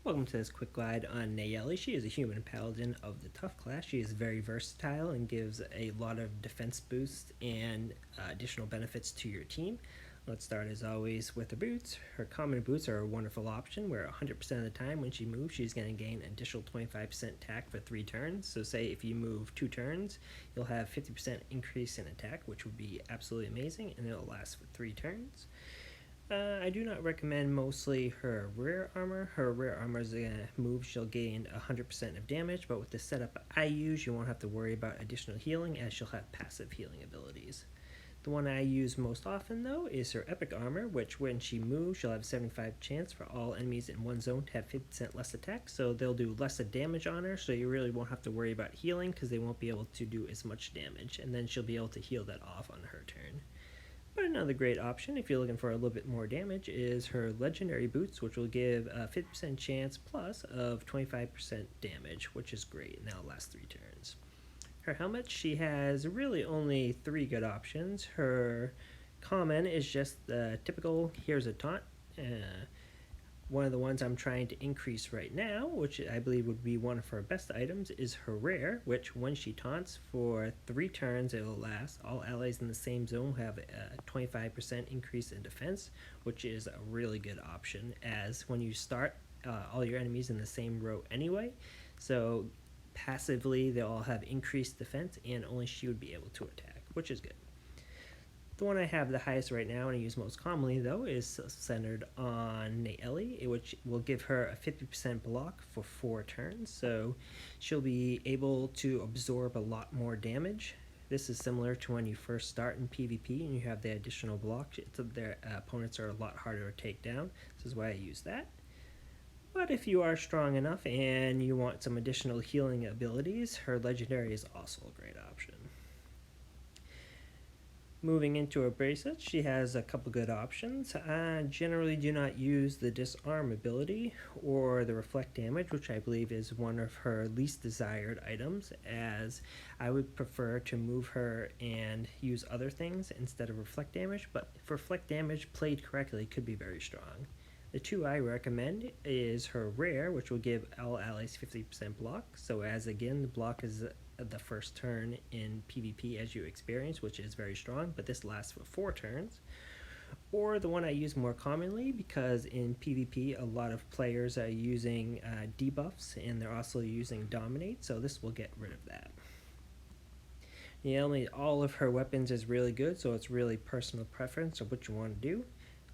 Welcome to this quick guide on Nayeli. She is a human paladin of the tough class. She is very versatile and gives a lot of defense boosts and additional benefits to your team. Let's start as always with her boots. Her common boots are a wonderful option where 100% of the time when she moves, she's going to gain an additional 25% attack for 3 turns. So say if you move 2 turns, you'll have 50% increase in attack, which would be absolutely amazing, and it'll last for 3 turns. I do not recommend mostly her rare armor. Her rare armor is going to move, she'll gain 100% of damage, but with the setup I use, you won't have to worry about additional healing as she'll have passive healing abilities. The one I use most often though is her epic armor, which when she moves, she'll have a 75 chance for all enemies in one zone to have 50% less attack, so they'll do less damage on her, so you really won't have to worry about healing because they won't be able to do as much damage, and then she'll be able to heal that off on her turn. But another great option, if you're looking for a little bit more damage, is her legendary boots, which will give a 50% chance plus of 25% damage, which is great, and that'll last 3 turns. Her helmet, she has really only 3 good options. Her common is just the typical, here's a taunt. One of the ones I'm trying to increase right now, which I believe would be one of her best items, is her rare, which when she taunts for 3 turns, it will last. All allies in the same zone have a 25% increase in defense, which is a really good option, as when you start, all your enemies in the same row anyway, so passively they'll all have increased defense, and only she would be able to attack, which is good. The one I have the highest right now and I use most commonly though is centered on Nayeli, which will give her a 50% block for 4 turns, so she'll be able to absorb a lot more damage. This is similar to when you first start in PvP and you have the additional block. Their opponents are a lot harder to take down. This is why I use that. But if you are strong enough and you want some additional healing abilities, her legendary is also a great option. Moving into her bracelets, she has a couple good options. I generally do not use the disarm ability or the reflect damage, which I believe is one of her least desired items, as I would prefer to move her and use other things instead of reflect damage, but reflect damage played correctly could be very strong. The 2 I recommend is her rare, which will give all allies 50% block, so as again the block is the first turn in PvP as you experience, which is very strong, but this lasts for 4 turns. Or the one I use more commonly, because in PvP a lot of players are using debuffs and they're also using dominate, so this will get rid of that. All of her weapons is really good, so it's really personal preference of what you want to do.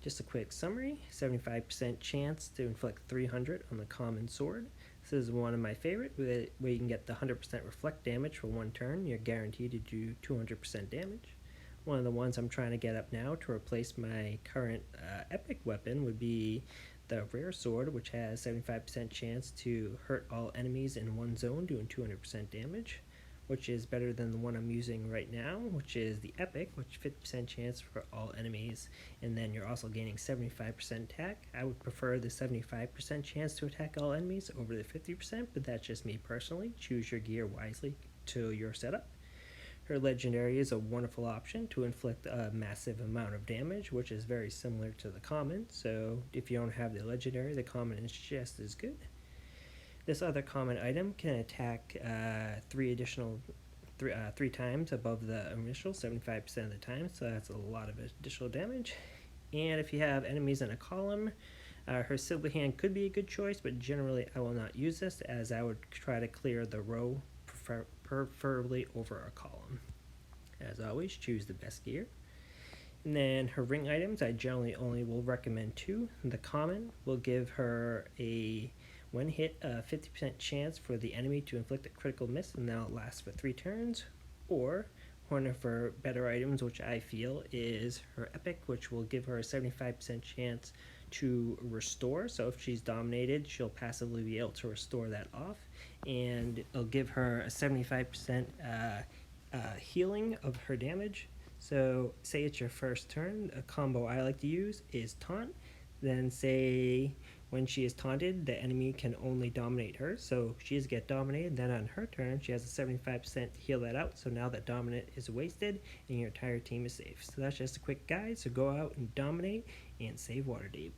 Just a quick summary: 75% chance to inflict 300 on the common sword. This is one of my favorite, where you can get the 100% reflect damage for 1 turn. You're guaranteed to do 200% damage. One of the ones I'm trying to get up now to replace my current epic weapon would be the rare sword, which has 75% chance to hurt all enemies in one zone, doing 200% damage, which is better than the one I'm using right now, which is the epic, which 50% chance for all enemies, and then you're also gaining 75% attack. I would prefer the 75% chance to attack all enemies over the 50%, but that's just me personally. Choose your gear wisely to your setup. Her legendary is a wonderful option to inflict a massive amount of damage, which is very similar to the common, so if you don't have the legendary, the common is just as good. This other common item can attack 3 times above the initial 75% of the time, so that's a lot of additional damage. And if you have enemies in a column, her silver hand could be a good choice, but generally I will not use this, as I would try to clear the row, preferably over a column. As always, choose the best gear. And then her ring items, I generally only will recommend 2. The common will give her a when hit, a 50% chance for the enemy to inflict a critical miss, and that'll last for 3 turns. Or one of her better items, which I feel, is her epic, which will give her a 75% chance to restore. So if she's dominated, she'll passively be able to restore that off, and it'll give her a 75% healing of her damage. So say it's your first turn, a combo I like to use is taunt. Then say when she is taunted, the enemy can only dominate her, so she is get dominated, then on her turn she has a 75% to heal that out, so now that dominant is wasted and your entire team is safe. So that's just a quick guide, so go out and dominate and save Waterdeep.